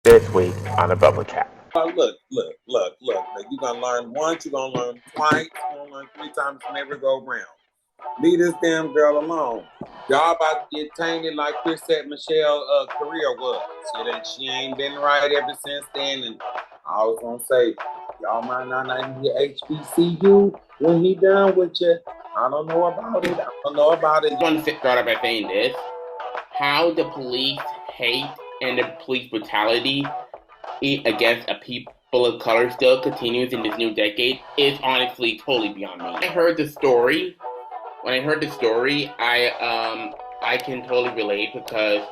This week on a Bubble Chat. Look. You're going to learn once, you're going to learn twice, you're going to learn three times, never go round. Leave this damn girl alone. Y'all about to get tainted like Chrisette Michelle career was. She ain't been right ever since then. And I was going to say, y'all might not even get HBCU when he done with you. I don't know about it. I want to start off by saying this. How the police hate and the police brutality against a people of color still continues in this new decade is honestly totally beyond me. When I heard the story, I can totally relate because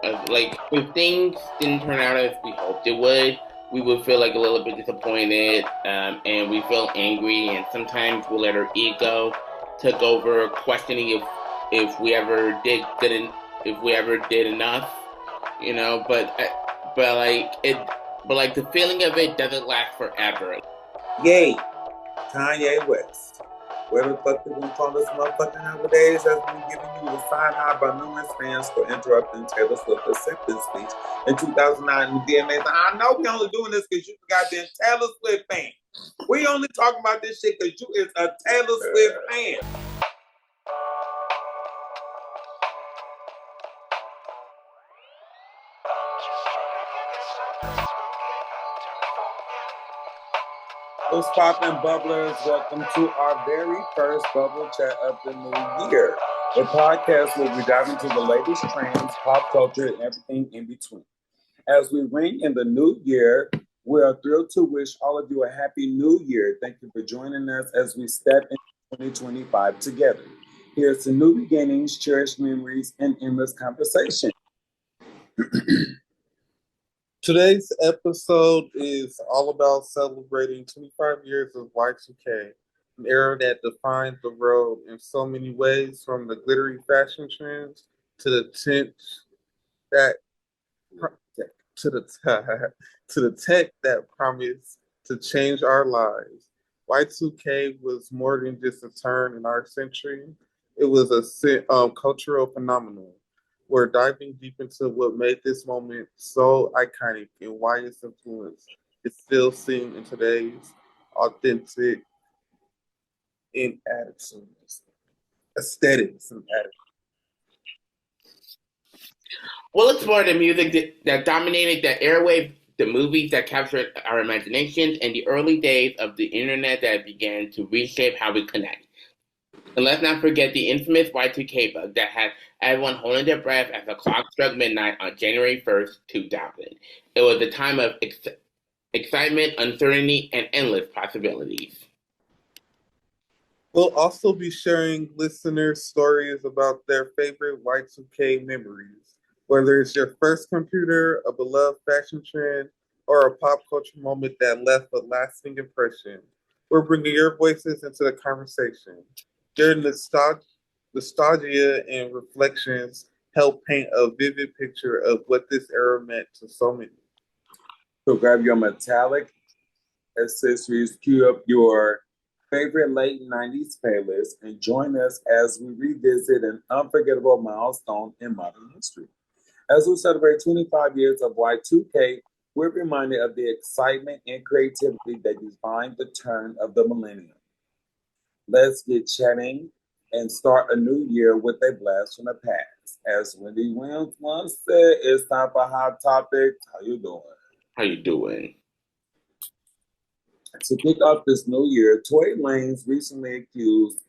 if things didn't turn out as we hoped it we would feel like a little bit disappointed, and we feel angry, and sometimes we let our ego take over, questioning if we ever did enough, you know. But the feeling of it doesn't last forever. Yay, Kanye West. Where the fuck they gonna call this motherfucker nowadays has been giving you the side eye by numerous fans for interrupting Taylor Swift's acceptance speech in 2009 in the DMA. I know we only doing this because you goddamn Taylor Swift fan. We only talking about this shit because you is a Taylor Swift fan. What's poppin', bubblers? Welcome to our very first Bubble Chat of the new year. The podcast where we dive into the latest trends, pop culture, and everything in between. As we ring in the new year, we are thrilled to wish all of you a happy new year. Thank you for joining us as we step into 2025 together. Here's to new beginnings, cherished memories, and endless conversation. Today's episode is all about celebrating 25 years of Y2K, an era that defined the world in so many ways, from the glittery fashion trends to the tech that promised to change our lives. Y2K was more than just a turn in our century; it was a cultural phenomenon. We're diving deep into what made this moment so iconic and why its influence is still seen in today's authentic in attitudes, aesthetics, and attitudes. We'll explore the music that dominated the airwaves, the movies that captured our imaginations, and the early days of the internet that began to reshape how we connect. And let's not forget the infamous Y2K bug that had everyone holding their breath as the clock struck midnight on January 1st, 2000. It was a time of excitement, uncertainty, and endless possibilities. We'll also be sharing listener stories about their favorite Y2K memories, whether it's your first computer, a beloved fashion trend, or a pop culture moment that left a lasting impression. We're bringing your voices into the conversation. Your nostalgia and reflections help paint a vivid picture of what this era meant to so many. So grab your metallic accessories, cue up your favorite late 90s playlist, and join us as we revisit an unforgettable milestone in modern history. As we celebrate 25 years of Y2K, we're reminded of the excitement and creativity that defined the turn of the millennium. Let's get chatting and start a new year with a blast from the past. As Wendy Williams once said, it's time for Hot Topics. How you doing? How you doing? To kick off this new year, Tory Lanez recently accused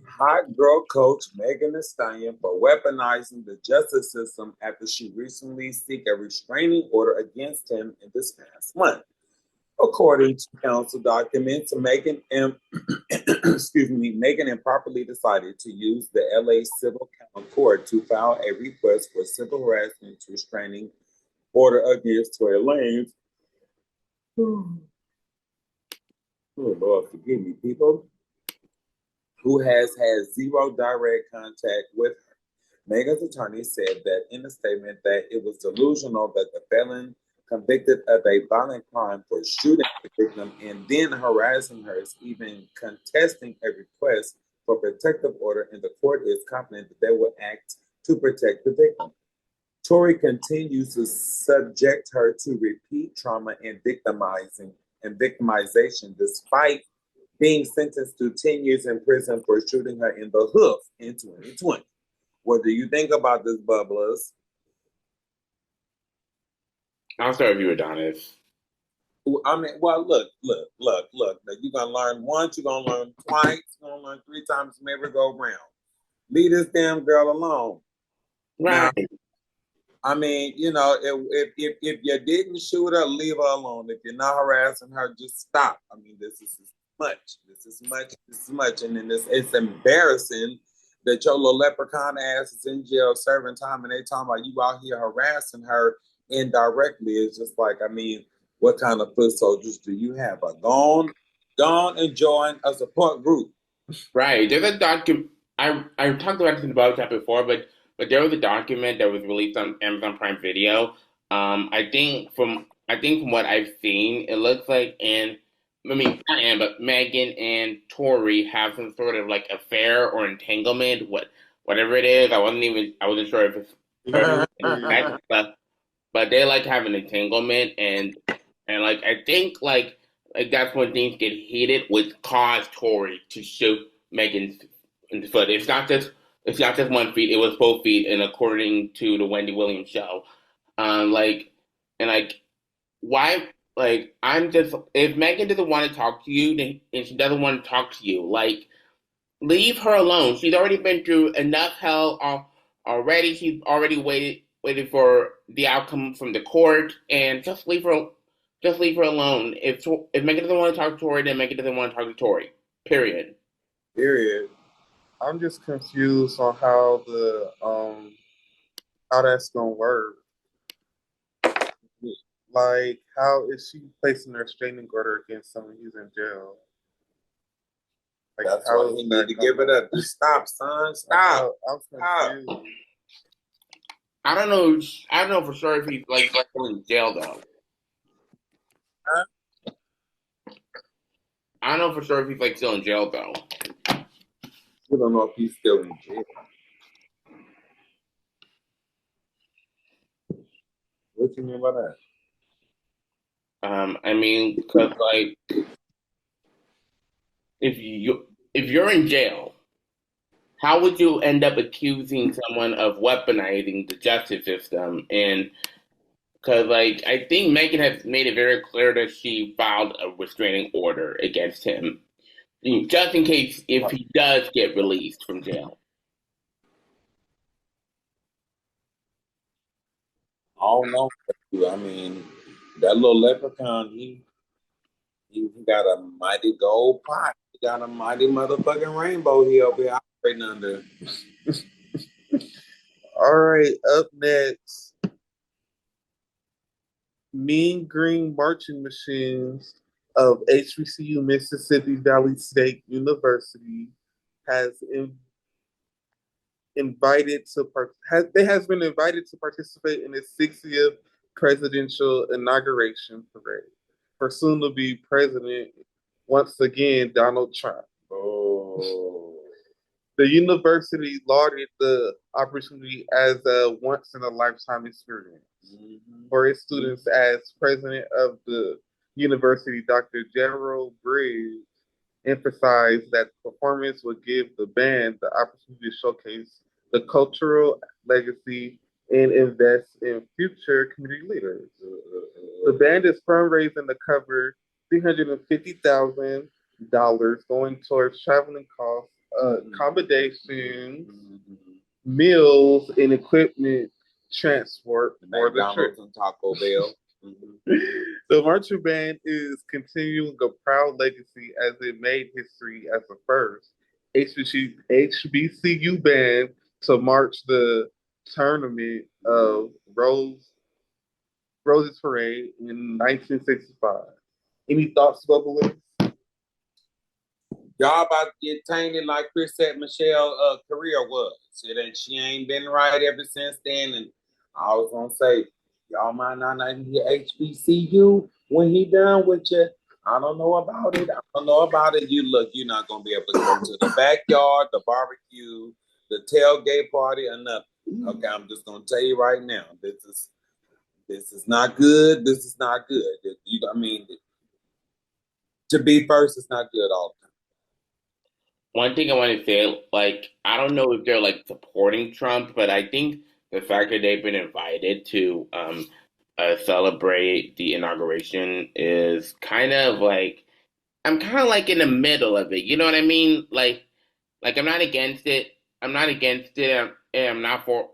hot girl coach Megan Thee Stallion for weaponizing the justice system after she recently seeked a restraining order against him in this past month. According to council documents, Megan Megan improperly decided to use the LA Civil Court to file a request for civil harassment restraining order against Tory Lanez. Oh, Lord, forgive me, people, who has had zero direct contact with her. Megan's attorney said that in a statement that it was delusional that the felon convicted of a violent crime for shooting the victim and then harassing her is even contesting a request for protective order, and the court is confident that they will act to protect the victim. Tory continues to subject her to repeat trauma and victimization despite being sentenced to 10 years in prison for shooting her in the hoof in 2020. What do you think about this, Bubblers? I'll start with you, Adonis. I mean, well, look. Now, you're going to learn once, you're going to learn twice, you're going to learn 3 times, maybe go round. Leave this damn girl alone. Right. Now, I mean, you know, if you didn't shoot her, leave her alone. If you're not harassing her, just stop. I mean, this is much. This is much. And then it's embarrassing that your little leprechaun ass is in jail serving time and they talking about you out here harassing her indirectly. It's just like, I mean, what kind of foot soldiers do you have? Gone and join a support group. Right. There's a document. I talked about this in the Bible chat before, but there was a document that was released on Amazon Prime Video. I think from what I've seen, it looks like not Anne, but Megan and Tory have some sort of like affair or entanglement, whatever it is. I wasn't sure if it's but they like have an entanglement and like I think like that's when things get heated, which caused Tory to shoot Megan's in the foot. It's not just 1 feet; it was both feet, and according to the Wendy Williams show, like and like why I'm just if Megan doesn't want to talk to you then, and she doesn't want to talk to you, like leave her alone. She's already been through enough hell already. She's already waited for the outcome from the court, and just leave her alone. If Megan doesn't want to talk to Tory, then Megan doesn't want to talk to Tory. Period. I'm just confused on how that's gonna work. Like, how is she placing a restraining order against someone who's in jail? Like, that's why he need to give it up. Just stop, son. Stop. I'm confused. I don't know for sure if he's like still in jail though. I don't know for sure if he's like still in jail though. We don't know if he's still in jail. What you mean by that? I mean, because like if you're in jail, how would you end up accusing someone of weaponizing the justice system? And because like I think Megan has made it very clear that she filed a restraining order against him, just in case if he does get released from jail. I don't know. I mean, that little leprechaun, he got a mighty gold pot. He got a mighty motherfucking rainbow he over here operating under. All right, up next, Mean Green Marching Machines of HBCU Mississippi Valley State University has been invited to participate in its 60th presidential inauguration parade for soon-to-be president once again Donald Trump. Oh. The university lauded the opportunity as a once-in-a-lifetime experience for its students. As president of the university, Dr. Gerald Briggs emphasized that the performance would give the band the opportunity to showcase the cultural legacy and invest in future community leaders. The band is fundraising to cover $350,000 going towards traveling costs, accommodations, meals, and equipment transport for the trip. And Taco Bell. The marching band is continuing a proud legacy as it made history as the first HBCU band to march the tournament of Roses Parade in 1965. Any thoughts, Bubba? Y'all about to get tainted like Chrisette Michelle career was. She ain't been right ever since then. And I was gonna say, y'all might not hear HBCU when he done with you. I don't know about it. You're not gonna be able to go to the backyard, the barbecue, the tailgate party, or nothing. Okay, I'm just gonna tell you right now. This is not good. This is not good. I mean, to be first is not good all the time. One thing I want to say, like, I don't know if they're like supporting Trump, but I think the fact that they've been invited to celebrate the inauguration is kind of like I'm kind of like in the middle of it. You know what I mean? Like I'm not against it. I'm not against it. And I'm not for,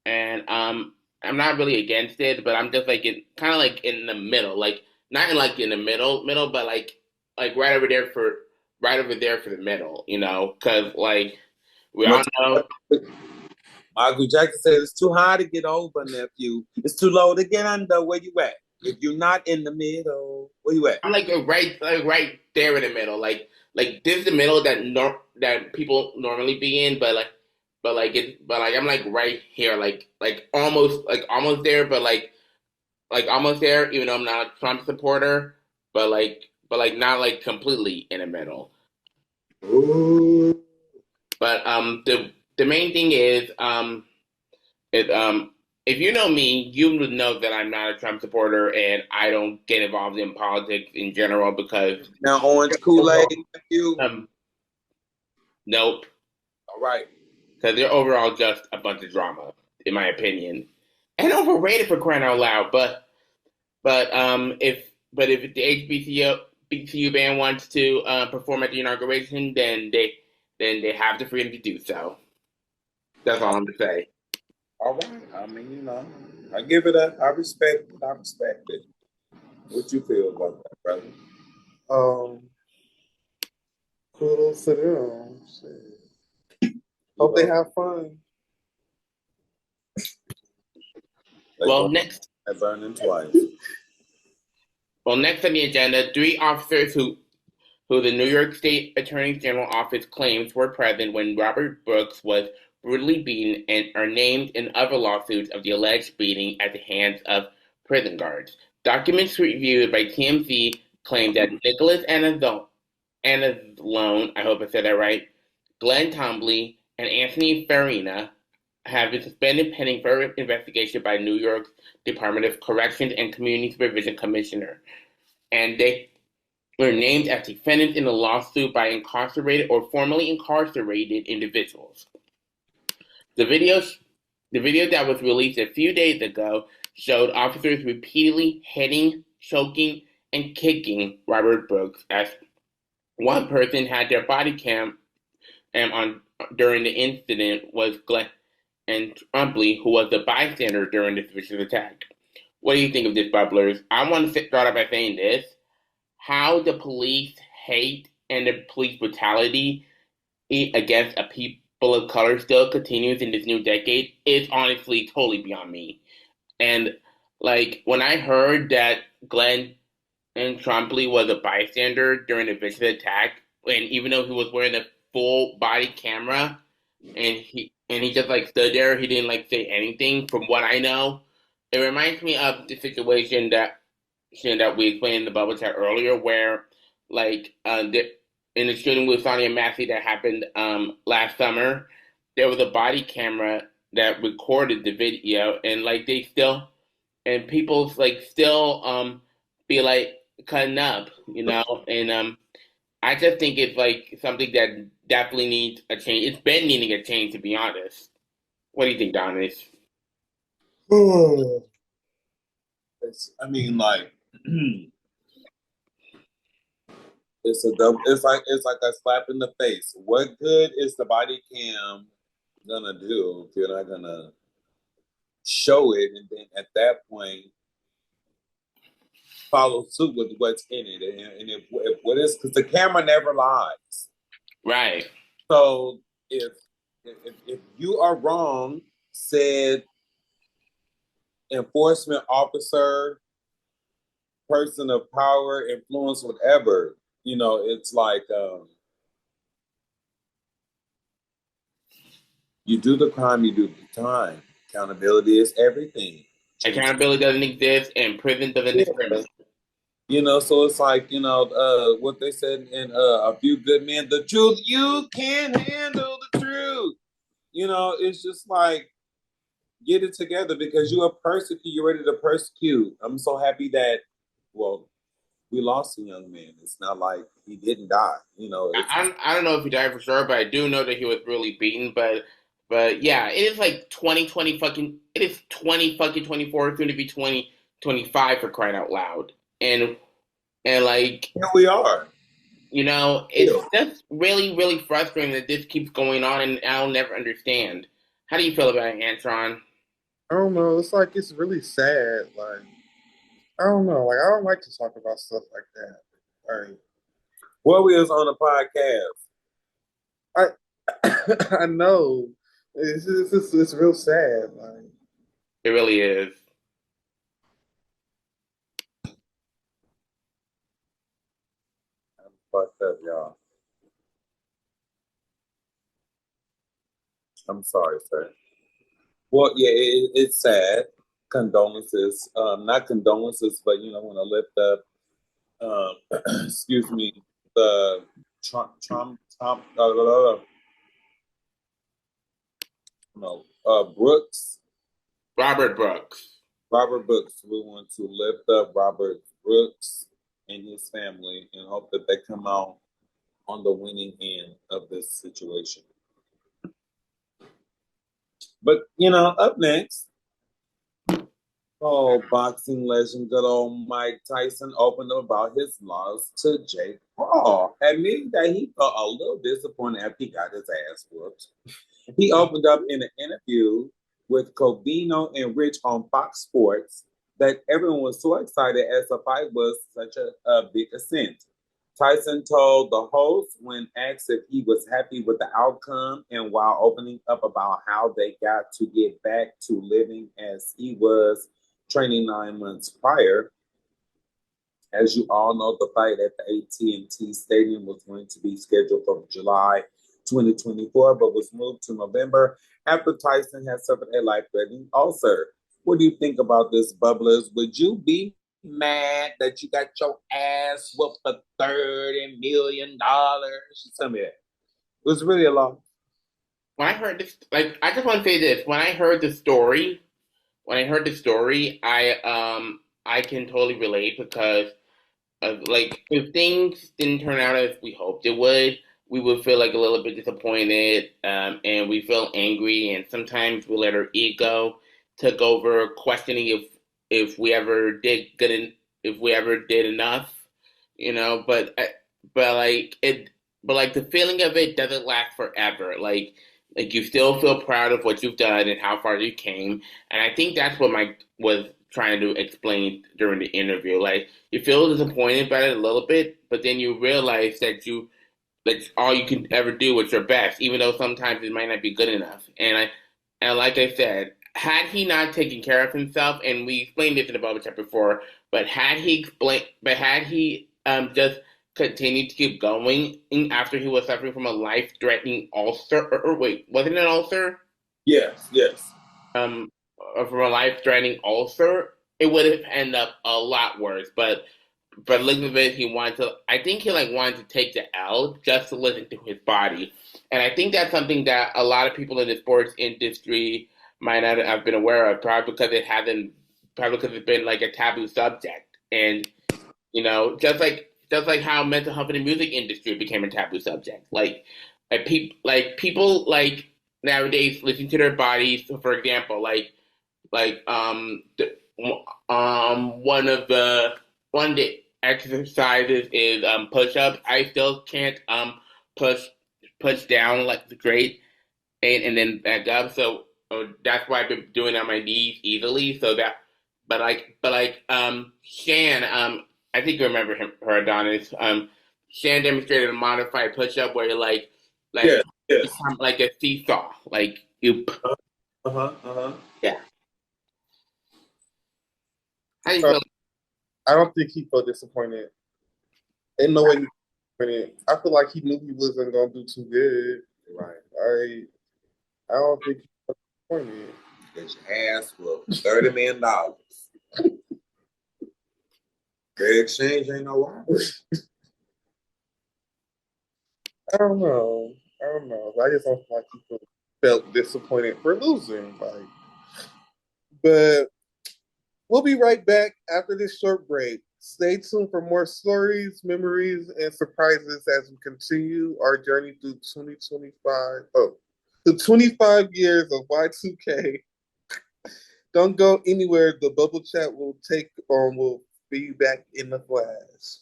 and I'm not really against it, but I'm just like in kind of like in the middle, like not in like in the middle, but like right over there for the middle, you know, because like we all know. Michael Jackson said it's too high to get over, nephew. It's too low to get under. Where you at? If you're not in the middle, where you at? I'm like right there in the middle, like this is the middle that people normally be in, but I'm like right here, like almost there, but like almost there, even though I'm not a Trump supporter, but like not like completely in the middle. Ooh. But the main thing is if you know me, you would know that I'm not a Trump supporter and I don't get involved in politics in general because Now, orange Kool-Aid, nephew. um nope, All right. because they're overall just a bunch of drama, in my opinion, and overrated for crying out loud. But if the HBCU band wants to perform at the inauguration, then they have the freedom to do so. That's all I'm gonna say. All right. I mean, I give it up. I respect it. I respect it. What you feel about that, brother? Kudos to them. Shit. Hope they have fun. Well, next. Burning twice. Well, next on the agenda, three officers who the New York State Attorney General Office claims were present when Robert Brooks was brutally beaten and are named in other lawsuits of the alleged beating at the hands of prison guards. Documents reviewed by TMZ claim that Nicholas Anzalone, I hope I said that right, Glenn Tombly, and Anthony Farina have been suspended pending further investigation by New York's Department of Corrections and Community Supervision Commissioner. And they were named as defendants in the lawsuit by incarcerated or formerly incarcerated individuals. The video that was released a few days ago showed officers repeatedly hitting, choking, and kicking Robert Brooks as one person had their body cam on during the incident was Glenn and Trumpley, who was a bystander during this vicious attack. What do you think of this, bubblers? I want to start off by saying this. How the police hate and the police brutality against a people of color still continues in this new decade is honestly totally beyond me. And like when I heard that Glenn and Trombley was a bystander during the vicious attack, and even though he was wearing a full body camera, and he just like stood there, he didn't like say anything. From what I know, it reminds me of the situation that we explained in the bubble chat earlier, where like in the shooting with Sonny and Massey that happened last summer, there was a body camera that recorded the video, and like they still and people like still be like cutting up, you know, and I just think it's like something that definitely needs a change. It's been needing a change, to be honest. What do you think, Donis? I mean, like, it's like a slap in the face. What good is the body cam gonna do if you're not gonna show it, and then at that point follow suit with what's in it? And if what is, because the camera never lies, Right. so if you are wrong, said enforcement officer, person of power, influence, whatever, it's like you do the crime, you do the time. Accountability is everything. Accountability doesn't exist, and prison doesn't discriminate. So it's like, what they said in A Few Good Men, the truth, you can't handle the truth. It's just like, get it together because you are persecuted. You're ready to persecute. I'm so happy that, well, we lost a young man. It's not like he didn't die. You know, it's I don't know if he died for sure, but I do know that he was really beaten. But yeah, it is like 2020 fucking. It is 20 fucking 24. Soon to be 2025 for crying out loud. And like here we are. it's just really really frustrating that this keeps going on, and I'll never understand. How do you feel about it, Antron? I don't know. It's like it's really sad. Like I don't know. Like I don't like to talk about stuff like that. Like What we was on the podcast. I I know. It's real sad. Like It really is. I'm fucked up, y'all. I'm sorry, sir. Well, yeah, it's sad. Condolences. Not condolences, but I want to lift up. Excuse me. The Trump. No. Brooks. Robert Brooks. Robert Brooks. We want to lift up Robert Brooks and his family and hope that they come out on the winning end of this situation. But up next, boxing legend, good old Mike Tyson opened up about his loss to Jake Paul, admitting that he felt a little disappointed after he got his ass whooped. He opened up in an interview with Covino and Rich on Fox Sports that everyone was so excited as the fight was such a big ascent. Tyson told the host when asked if he was happy with the outcome and while opening up about how they got to get back to living as he was training 9 months prior. As you all know, the fight at the AT&T Stadium was going to be scheduled for July 2024, but was moved to November after Tyson had suffered a life-threatening ulcer. What do you think about this, Bubblers? Would you be mad that you got your ass whooped for $30 million? Tell me that. It was really a lot. When I heard this, like, I just want to say this: when I heard the story, I can totally relate because like if things didn't turn out as we hoped it would, we would feel like a little bit disappointed, and we feel angry, and sometimes we let our ego take over, questioning if we ever did good, if we ever did enough, but like it, but like the feeling of it doesn't last forever. Like you still feel proud of what you've done and how far you came, and I think that's what Mike was trying to explain during the interview. Like you feel disappointed about it a little bit, but then you realize that's all you can ever do with your best, even though sometimes it might not be good enough. And like I said, had he not taken care of himself, and we explained this in the bubble chat before, but had he just continued to keep going after he was suffering from a life-threatening ulcer, or wait, wasn't it an ulcer? Yes. Um, from a life-threatening ulcer, it would have ended up a lot worse. But looking at it, he wanted to. I think he like wanted to take the L just to listen to his body, and I think that's something that a lot of people in the sports industry might not have been aware of, probably because it's been like a taboo subject, and just like how mental health in the music industry became a taboo subject, people like nowadays listen to their bodies. So for example, like one of the exercises is push ups. I still can't push push down like the great and then back up. So that's why I've been doing it on my knees easily. So that, but like Shan, I think you remember her, Adonis. Shan demonstrated a modified push up where you like Yes. become like a seesaw, like you. Uh-huh. Yeah. How do you uh, feel? I don't think he felt disappointed. Ain't no way he disappointed. I feel like he knew he wasn't gonna do too good. Right. I don't think he felt disappointed. Get your ass whooped. $30 million. Great exchange ain't no robbery. I don't know. I just don't feel like he felt disappointed for losing. Like But we'll be right back after this short break. Stay tuned for more stories, memories, and surprises as we continue our journey through 2025. Oh, the 25 years of Y2K. Don't go anywhere. The bubble chat will take on. We'll be back in the flash.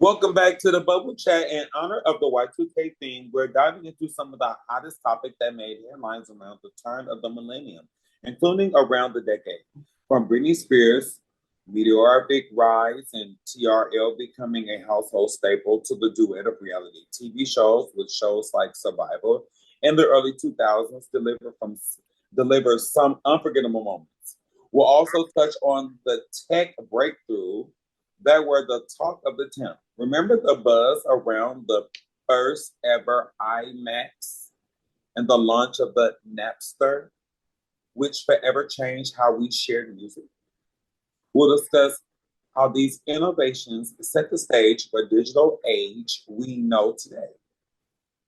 Welcome back to the Bubble Chat. In honor of the Y2K theme, we're diving into some of the hottest topics that made headlines around the turn of the millennium, including around the decade. From Britney Spears' meteoric rise and TRL becoming a household staple to the duet of reality TV shows with shows like Survivor in the early 2000s deliver some unforgettable moments. We'll also touch on the tech breakthrough that were the talk of the town. Remember the buzz around the first ever IMAX and the launch of the Napster, which forever changed how we shared music? We'll discuss how these innovations set the stage for the digital age we know today.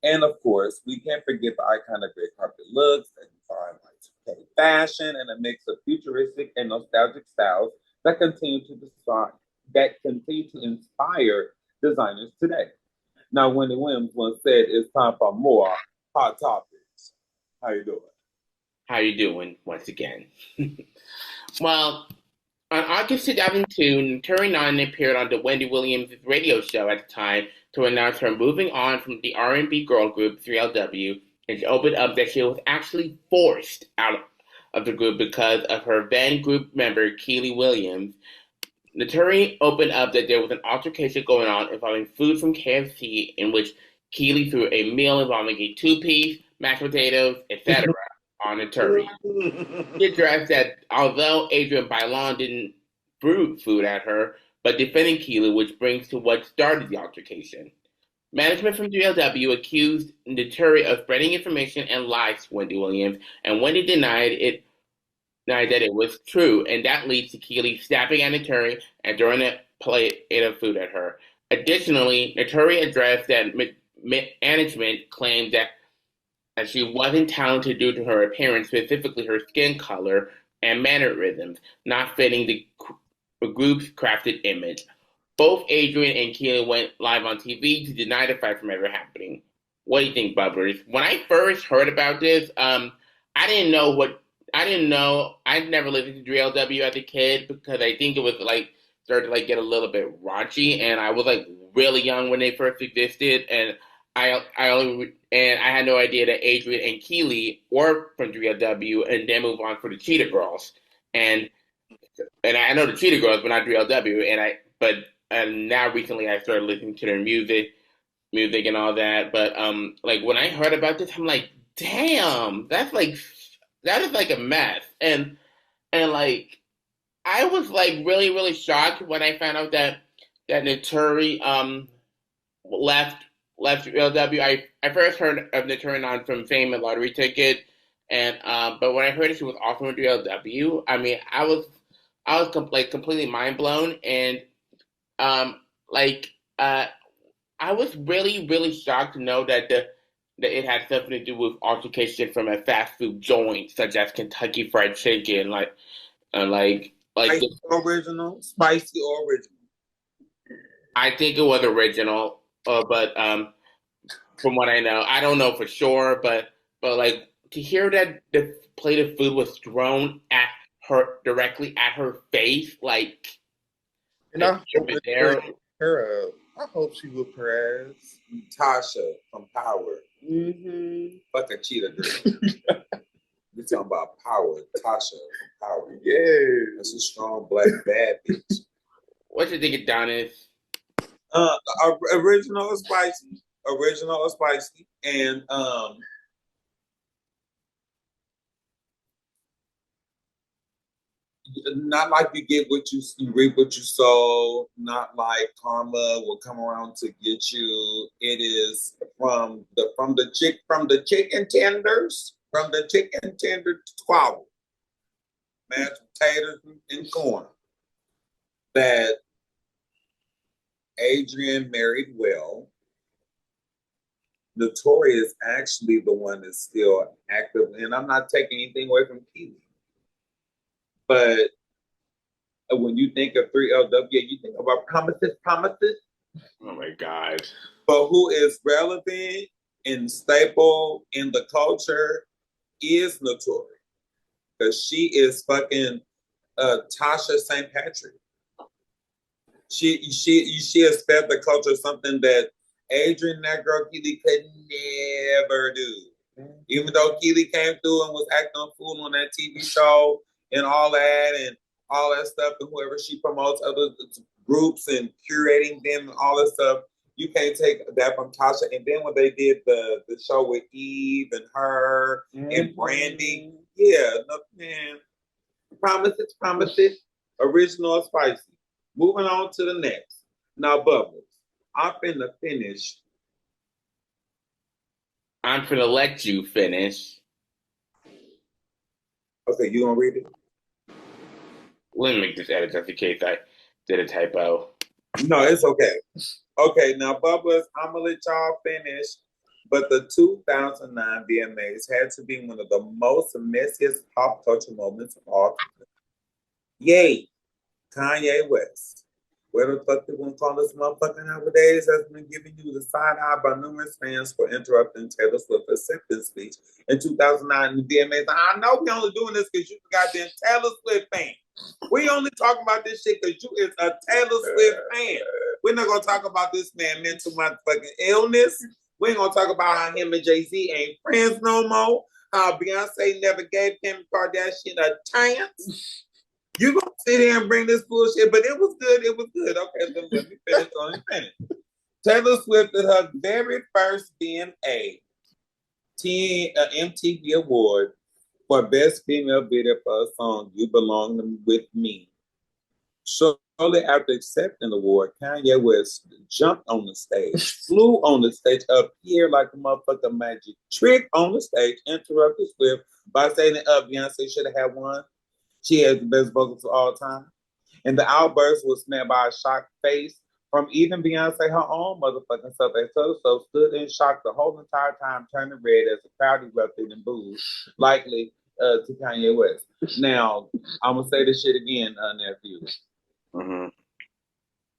And of course, we can't forget the iconic red carpet looks that define Y2K fashion and a mix of futuristic and nostalgic styles that continue to inspire designers today. Now, Wendy Williams once said, "It's time for more hot topics." How you doing? How you doing once again? Well, on August 2002, Tory Lanez appeared on the Wendy Williams radio show at the time to announce her moving on from the R&B girl group 3LW, and she opened up that she was actually forced out of the group because of her then group member Keely Williams. Tory opened up that there was an altercation going on involving food from KFC in which Keely threw a meal involving a two-piece, mashed potatoes, etc. on Tory. He addressed that although Adrian Bailon didn't throw food at her, but defending Keely, which brings to what started the altercation. Management from 3LW accused Tory of spreading information and lies to Wendy Williams, and Wendy denied that it was true, and that leads to Keely snapping at Naturi and throwing a plate of food at her. Additionally, Naturi addressed that management claimed that she wasn't talented due to her appearance, specifically her skin color and mannerisms, not fitting the group's crafted image. Both Adrian and Keely went live on TV to deny the fight from ever happening. What do you think, Bubblers? When I first heard about this, I didn't know. I'd never listened to 3LW as a kid because I think it was like started to like get a little bit raunchy, and I was like really young when they first existed, and I had no idea that Adrian and Keely were from 3LW, and then move on for the Cheetah Girls, and I know the Cheetah Girls, but not 3LW, and now recently I started listening to their music and all that, but like when I heard about this, I'm like, damn, that is like a mess. And like I was like really, really shocked when I found out that Naturi left LW. I first heard of Naturi on from Fame and Lottery Ticket, and but when I heard that she was also in LW, I mean like completely mind blown, and like I was really, really shocked to know that it had something to do with altercation from a fast food joint such as Kentucky Fried Chicken, Spicy original, spicy original. I think it was original, but from what I know, I don't know for sure, but like to hear that the plate of food was thrown at her directly at her face, like, and I hope there. Her, I hope she whooped her ass. Tasha from Power. Mm-hmm. Fuck a cheetah girl. We're talking about Power. Tasha from Power. Yeah. That's a strong black bad bitch. What you think of Donis? Original or spicy. Original or spicy. And not like you reap what you sow, not like karma will come around to get you. It is from the chicken tenders, from the chicken tender squabble, mashed potatoes and corn, that Adrian married well, Tory is actually the one that's still active, and I'm not taking anything away from Keely. But when you think of 3LW, you think about promises. Oh my God. But who is relevant and staple in the culture is Notori. Because she is fucking Tasha St. Patrick. She has fed the culture something that Adrian, that girl Keely, could never do. Even though Keely came through and was acting a fool on that TV show and all that stuff, and whoever she promotes other groups and curating them and all that stuff, you can't take that from Tasha. And then when they did the show with Eve and her and Brandy, yeah, no, man, promises, original or spicy. Moving on to the next. Now, Bubbles, I'm finna finish. I'm finna let you finish. Okay, you gonna read it? Let me make this edit just in case I did a typo. No, it's okay. Okay, now, Bubbles, I'm gonna let y'all finish. But the 2009 VMAs had to be one of the most messiest pop culture moments of all time. Yay, Kanye West. Where the fuck they gonna call this motherfucker nowadays has been giving you the side eye by numerous fans for interrupting Taylor Swift's acceptance speech in 2009 in the VMAs. I know we only doing this because you goddamn Taylor Swift fan. We only talking about this shit because you is a Taylor Swift fan. We're not gonna talk about this man mental motherfucking illness. We ain't gonna talk about how him and Jay-Z ain't friends no more. How Beyonce never gave Kim Kardashian a chance. You gonna sit here and bring this bullshit, but it was good. It was good. Okay, so let me finish. Let me finish. Taylor Swift at her very first VMA MTV Award for Best Female Video for a song "You Belong with Me." Shortly after accepting the award, Kanye West jumped on the stage, flew on the stage, appeared like a motherfucking magic trick on the stage, interrupted Swift by saying that Beyonce should have had won. She has the best vocals of all time. And the outburst was met by a shocked face from even Beyonce, her own motherfucking self. And so stood in shock the whole entire time, turning red as the crowd erupted and booed, likely to Kanye West. Now, I'm going to say this shit again, nephew. Mm-hmm.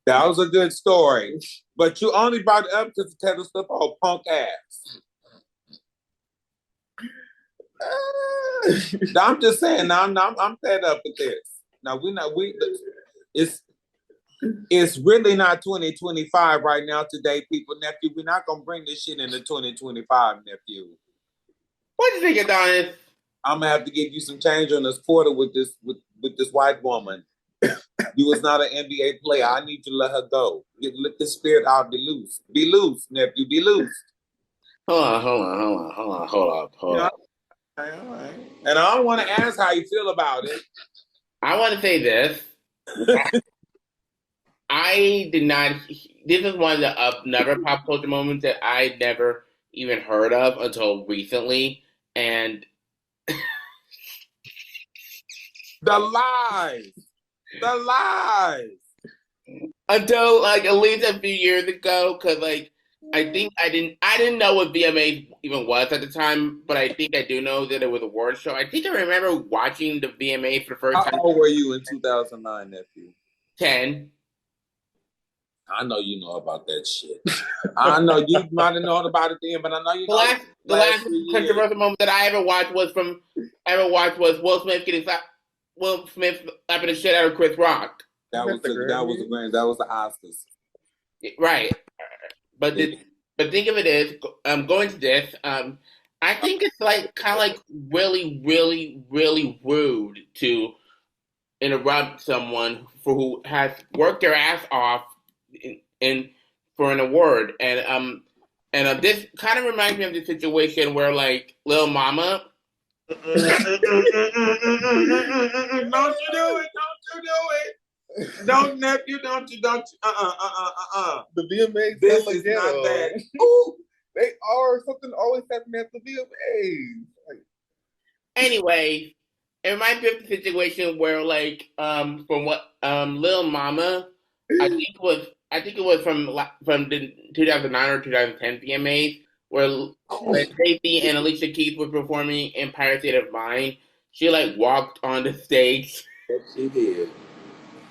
That was a good story. But you only brought it up because Taylor Swift, oh, punk ass. I'm just saying. Now I'm fed up with this. Now it's really not 2025 right now today, people. Nephew, we're not gonna bring this shit into 2025, nephew. What do you think, Adonis? I'm gonna have to give you some change on this quarter with this white woman. You was not an NBA player. I need you to let her go. Let the spirit out. Be loose, nephew. Be loose. Hold on. All right. And I don't want to ask how you feel about it. I want to say this. I did not. This is one of the another pop culture moments that I never even heard of until recently, and The lies. until like at least a few years ago, because like I think I didn't know what VMA even was at the time, but I think I do know that it was a award show. I think I remember watching the VMA for the first time. How old were you in 2009, nephew? 10. I know you know about that shit. I know you might have known about it then, but I know you know. The last controversial moment that I ever watched was Will Smith slapping the shit out of Chris Rock. That was the Oscars. Right. But think of it as going to this. I think it's like kind of like really, really, really rude to interrupt someone who has worked their ass off in for an award, and this kind of reminds me of the situation where like Lil Mama. Don't you do it! Don't nephew! Don't you? The VMAs. This is not that. Ooh, they are something always happening at the VMAs. Like, anyway, it reminds me of the situation where like from what Lil Mama, I think it was from the 2009 or 2010 VMAs where Stacey and Alicia Keys were performing Empire State of Mind, she like walked on the stage Yes, she did.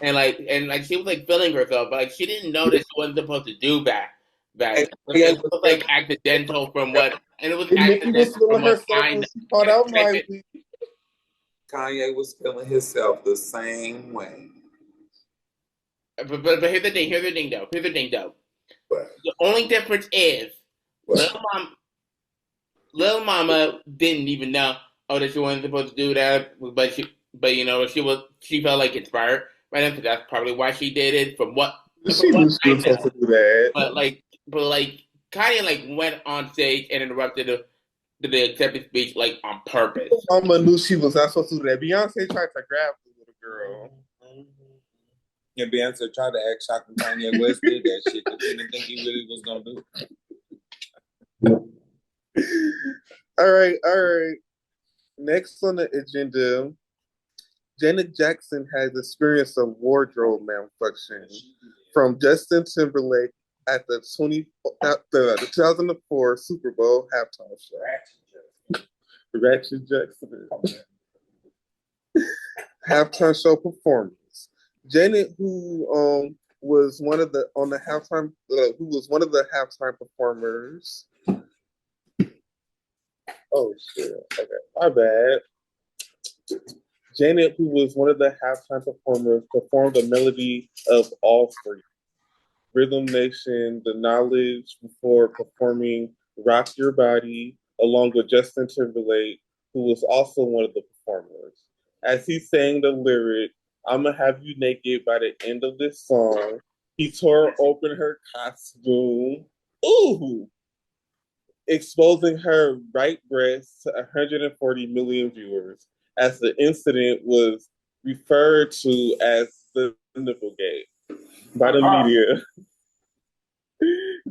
and she was like feeling herself, but like she didn't know that she wasn't supposed to do that. And It Kanye was like accidental from what, and it was And Nicki was accidental feeling from what herself when she called out Miley. Kanye was feeling himself the same way. But here's the thing. Here's the thing though. But The only difference is Lil Mama didn't even know that she wasn't supposed to do that, but she felt like inspired by them, so that's probably why she did it. From what She knew she I was supposed know, to do that. but Kanye like went on stage and interrupted the acceptance speech like on purpose. Mama knew she was not supposed to do that. Beyonce tried to grab the little girl. And Beyonce tried to act shocked when Kanye West did that shit because he didn't think he really was gonna do it. All right. Next on the agenda, Janet Jackson has experienced a wardrobe malfunction from Justin Timberlake at the 2004 Super Bowl halftime show. Ratchet Jackson. Halftime show performance. Janet, who was one of the halftime performers. Oh shit! Okay, my bad. Janet, who was one of the halftime performers, performed the melody of All Free, Rhythm Nation, The Knowledge before performing Rock Your Body, along with Justin Timberlake, who was also one of the performers. As he sang the lyric, "I'ma have you naked" by the end of this song, he tore open her costume, exposing her right breast to 140 million viewers, as the incident was referred to as the Nipplegate by the media.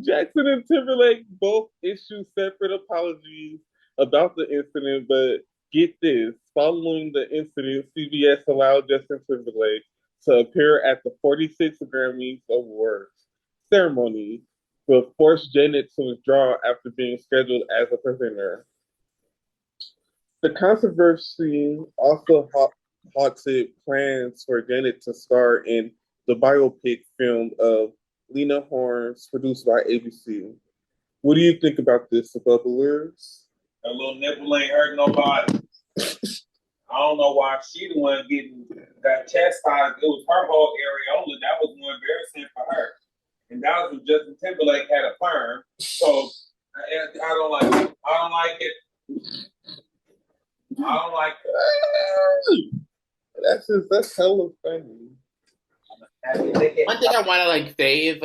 Jackson and Timberlake both issued separate apologies about the incident, but get this, following the incident, CBS allowed Justin Timberlake to appear at the 46th Grammys Awards ceremony, but forced Janet to withdraw after being scheduled as a presenter. The controversy also halted plans for Janet to star in the biopic film of Lena Hornes, produced by ABC. What do you think about this, bubblers? That little nipple ain't hurt nobody. I don't know why she the one got chastised. It was her whole areola. That was more embarrassing for her. And that was when Justin Timberlake had a firm. So I don't like it. I don't like it. That's hella funny. One thing I want to say is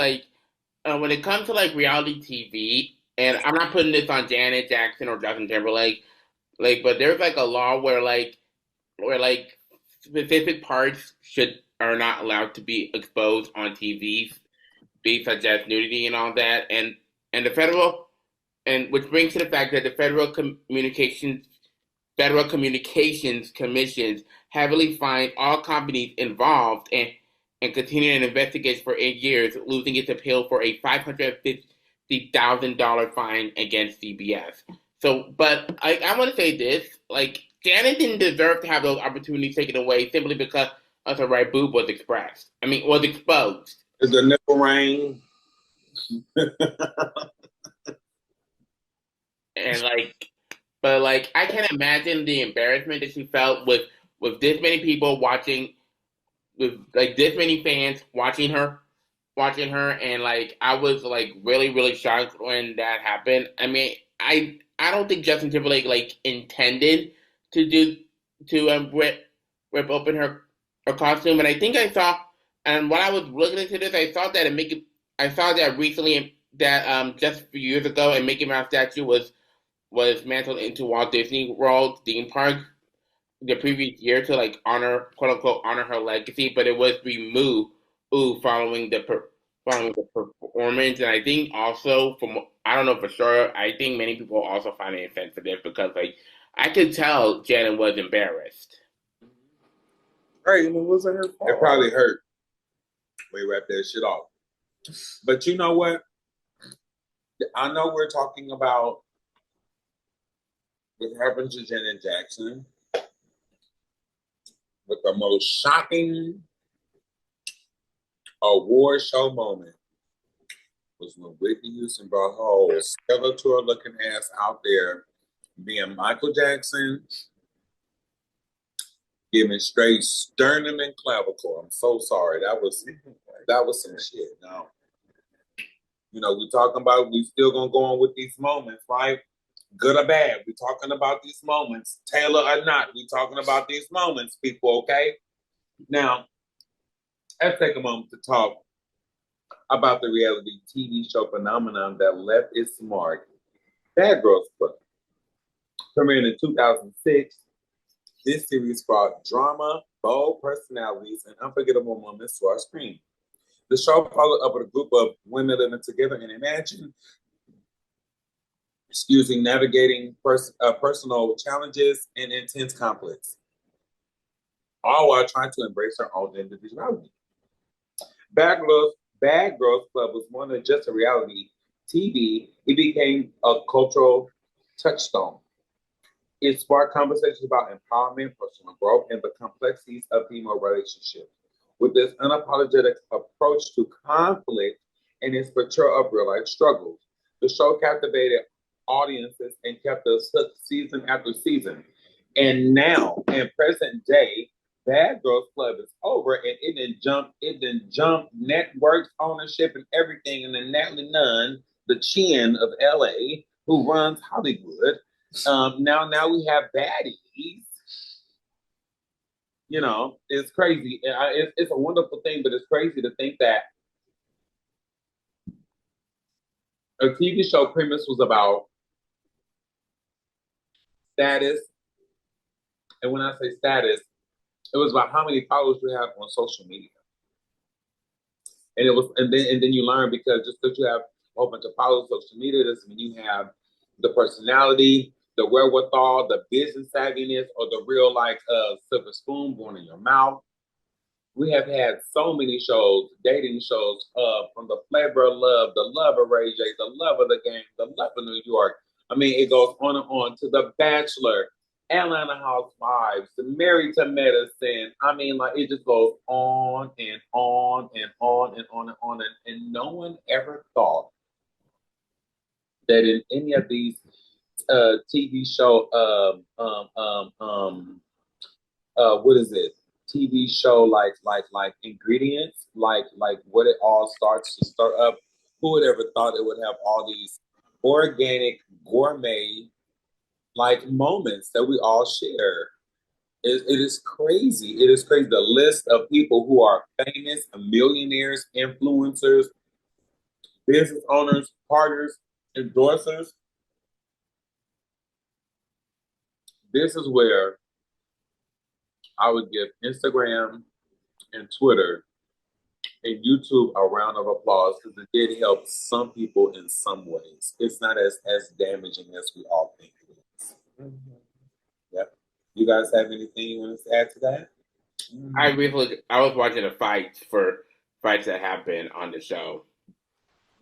when it comes to reality TV, and I'm not putting this on Janet Jackson or Justin Timberlake, but there's a law where specific parts are not allowed to be exposed on TV, such as nudity and all that, and the federal, and which brings to the fact that the Federal Communications Commissions heavily fined all companies involved and continued an investigation for 8 years, losing its appeal for a $550,000 fine against CBS. So, but I want to say this, Janet didn't deserve to have those opportunities taken away simply because her right boob was exposed. Is the nipple ring? And but I can't imagine the embarrassment that she felt with this many people watching, with this many fans watching her, and I was really really shocked when that happened. I mean, I don't think Justin Timberlake intended to rip open her costume, and I think I saw, and when I was looking into this, I saw that recently that just a few years ago, a Mickey Mouse statue was mantled into Walt Disney World theme park the previous year to quote unquote honor her legacy, but it was removed following the performance. And I think also, I don't know for sure, I think many people also find it insensitive because I could tell Janet was embarrassed. Right, and it wasn't her fault. It probably hurt. We wrap that shit off. But you know what? I know we're talking about what happened to Janet Jackson, but the most shocking award show moment was when Whitney Houston brought her whole skeletal looking ass out there being Michael Jackson, giving straight sternum and clavicle. I'm so sorry. That was some shit. Now, you know, we talking about we still gonna go on with these moments, right? Good or bad. We talking about these moments, Taylor or not. We talking about these moments, people, okay? Now, let's take a moment to talk about the reality TV show phenomenon that left its mark, Bad Girls Club. Premiered in 2006, this series brought drama, bold personalities, and unforgettable moments to our screen. The show followed up with a group of women living together and navigating personal challenges and intense conflicts, all while trying to embrace their own individuality. Bad Girls Club was more than just a reality TV. It became a cultural touchstone. It sparked conversations about empowerment, personal growth, and the complexities of female relationships. With this unapologetic approach to conflict and its portrayal of real-life struggles, the show captivated audiences and kept us hooked season after season. And now, in present day, Bad Girls Club is over, and it done jumped networks, ownership, and everything. And then Natalie Nunn, the chin of LA, who runs Hollywood. Now we have baddies. You know, it's crazy. It's a wonderful thing, but it's crazy to think that a TV show premise was about status. And when I say status, it was about how many followers you have on social media. And then you learn, because just because you have a whole bunch of followers on social media doesn't mean you have the personality, the wherewithal, the business savviness, or the real silver spoon born in your mouth. We have had so many shows, dating shows, from the Flavor of Love, the Love of Ray J, the Love of the Game, the Love of New York. I mean, it goes on and on, to The Bachelor, Atlanta Housewives, Married to Medicine. I mean, like, it just goes on and on and on and on and on. And no one ever thought that in any of these TV show, what is it? TV show like ingredients, like what it all starts to stir up. Who would ever thought it would have all these organic gourmet moments that we all share? It is crazy. It is crazy. The list of people who are famous, millionaires, influencers, business owners, partners, endorsers. This is where I would give Instagram and Twitter and YouTube a round of applause, because it did help some people in some ways. It's not as damaging as we all think it is. Mm-hmm. Yep. You guys have anything you want to add to that? Mm-hmm. I was watching the fights that happened on the show.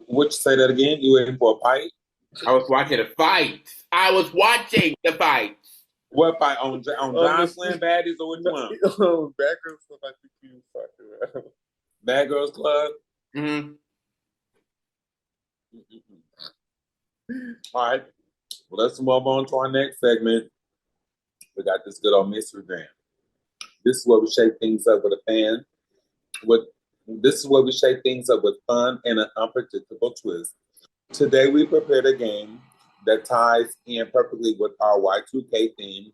Would you say that again? You were in for a fight? I was watching the fights. What fight? On Jocelyn Baddies or which one? Bad Girls Club, I think you was talking about. Bad Girls Club? Mm-hmm. All right. Well, let's move on to our next segment. We got this good old mystery game. This is where we shake things up with a fan. This is where we shake things up with fun and an unpredictable twist. Today we prepared a game that ties in perfectly with our Y2K theme.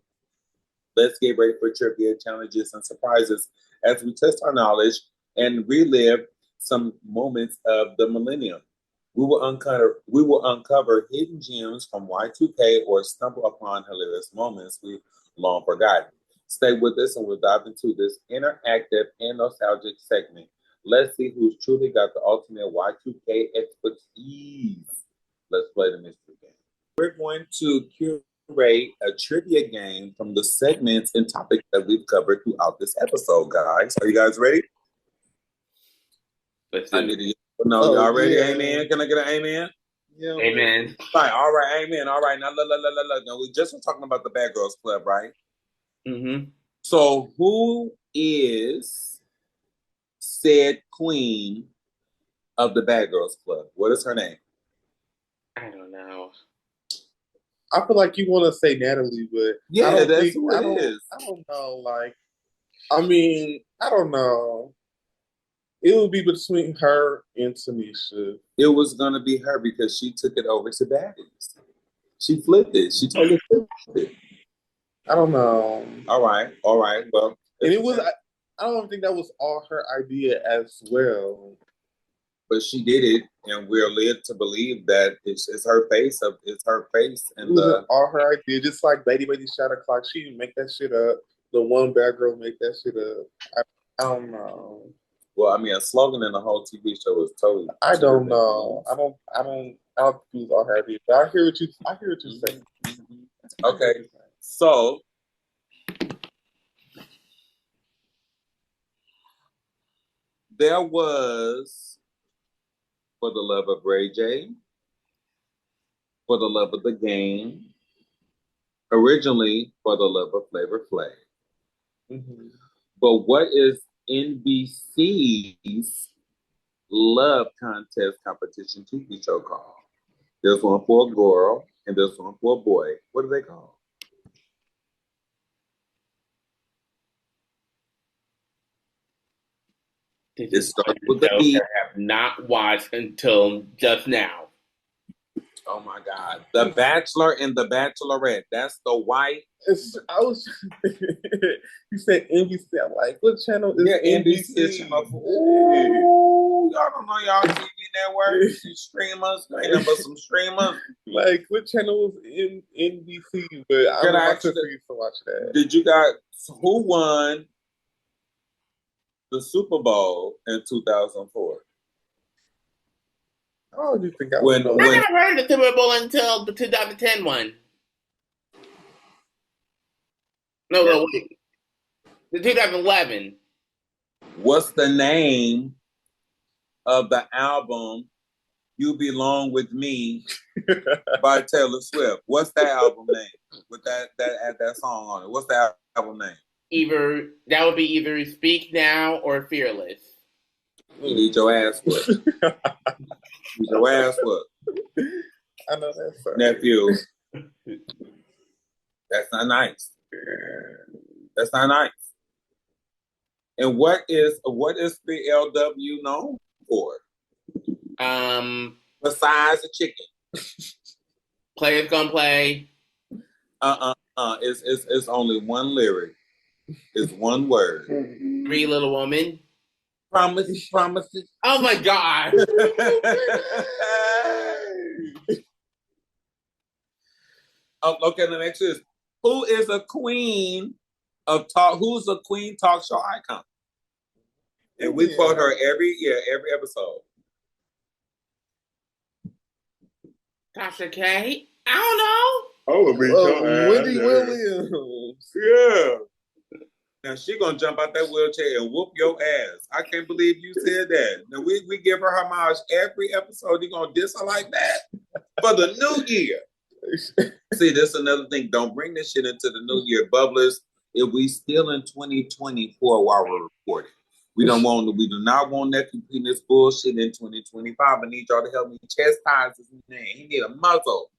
Let's get ready for trivia, challenges, and surprises as we test our knowledge and relive some moments of the millennium. We will uncover hidden gems from Y2K or stumble upon hilarious moments we've long forgotten. Stay with us and we'll dive into this interactive and nostalgic segment. Let's see who's truly got the ultimate Y2K expertise. Let's play the mystery game. We're going to curate a trivia game from the segments and topics that we've covered throughout this episode, guys. Are you guys ready? Let's do it. Y'all ready? Yeah. Amen. Can I get an amen? You know, Amen. Right, all right, amen. All right, now, no, we just were talking about the Bad Girls Club, right? Mm-hmm. So, who is said queen of the Bad Girls Club? What is her name? I don't know. I feel like you want to say Natalie, but Yeah, I don't that's think who I it don't. is. I don't know. Like, I mean, I don't know. It would be between her and Tanisha. It was gonna be her because she took it over to Baddies. She flipped it. She totally flipped it. I don't know. All right. Well, And it was. I don't think that was all her idea as well. but she did it, and we're led to believe that it's her face It and wasn't all her idea. Just like Lady Lady Shot O'Clock, she didn't make that shit up. The one bad girl make that shit up. I don't know. well, I mean, a slogan in the whole TV show was totally. I don't know. I don't think it was all her idea. But I hear what you're saying. Okay, so there was For the Love of Ray J, For the Love of the Game, originally For the Love of Flavor Flav. Mm-hmm. But what is NBC's love contest competition TV show called? There's one for a girl and there's one for a boy. What are they called? This It is starts one with the show B. that I have not watched until just now. Oh my God. The Bachelor and the Bachelorette. That's the white. I was. You said NBC. I'm like, what channel is NBC? is channel 4. Ooh, y'all don't know y'all TV network. You streamers. Ain't nothing but some streamers. Like, what channel was in NBC? But I'm Can I about ask to you for you to watch that. Did you guys, who won the Super Bowl in 2004? Oh, you think I When- would know? I never heard of the Super Bowl until the 2010 one. No, wait. The 2011. What's the name of the album You Belong With Me by Taylor Swift? What's that album name? With that song on it. What's that album name? That would be either Speak Now or Fearless. You need your ass whooped. You need your ass whooped. I know that song. Nephew. That's not nice. That's not nice. And what is the LW known for? Besides the chicken. Players Gonna Play. It's only one lyric. It's one word. Three Little Woman. Promises. Oh my God. Okay, the next is who is a queen of talk? Who's a queen talk show icon? And we quote her every episode. Tasha K. I don't know. Oh, Wendy Williams. Yeah. Now she gonna jump out that wheelchair and whoop your ass. I can't believe you said that. Now we give her homage every episode. You gonna diss her like that for the new year? See, this is another thing. Don't bring this shit into the new year, bubblers. If we still in 2024 while we're recording, we do not want nephew putting this bullshit in 2025. I need y'all to help me chastise this man. He need a muzzle.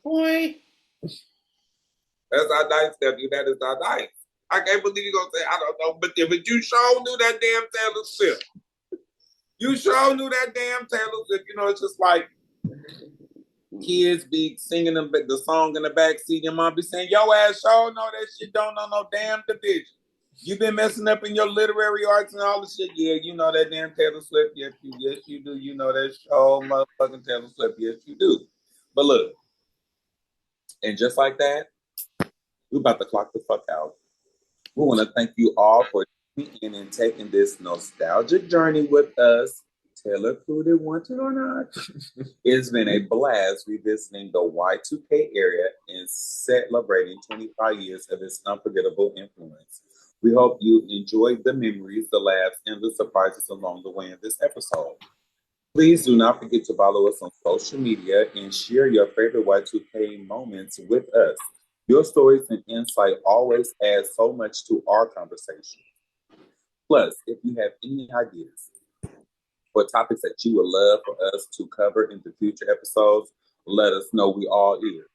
Boy. That's our dice, nephew. That is our dice. I can't believe you're gonna say I don't know, but you sure knew that damn Taylor Swift. You sure knew that damn Taylor Swift. You know, it's just like kids be singing the song in the backseat. Your mom be saying, "Yo ass sure know that shit don't know no damn division. You been messing up in your literary arts and all the shit. Yeah, you know that damn Taylor Swift. Yes, you do. You know that show motherfucking Taylor Swift. Yes, you do. But look, and just like that, we're about to clock the fuck out. We want to thank you all for tuning in and taking this nostalgic journey with us. Taylor included, want it or not. It's been a blast revisiting the Y2K area and celebrating 25 years of its unforgettable influence. We hope you enjoyed the memories, the laughs, and the surprises along the way in this episode. Please do not forget to follow us on social media and share your favorite Y2K moments with us. Your stories and insight always add so much to our conversation. Plus, if you have any ideas or topics that you would love for us to cover in the future episodes, let us know. We all ears.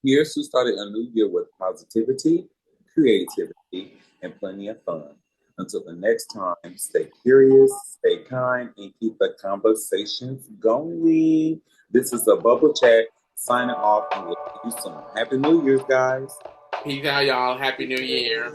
Here's to starting a new year with positivity, creativity, and plenty of fun. Until the next time, stay curious, stay kind, and keep the conversations going. This is a Bubble Chat signing off, and we'll see you soon. Happy New Year's, guys. Peace out, y'all. Happy New Year.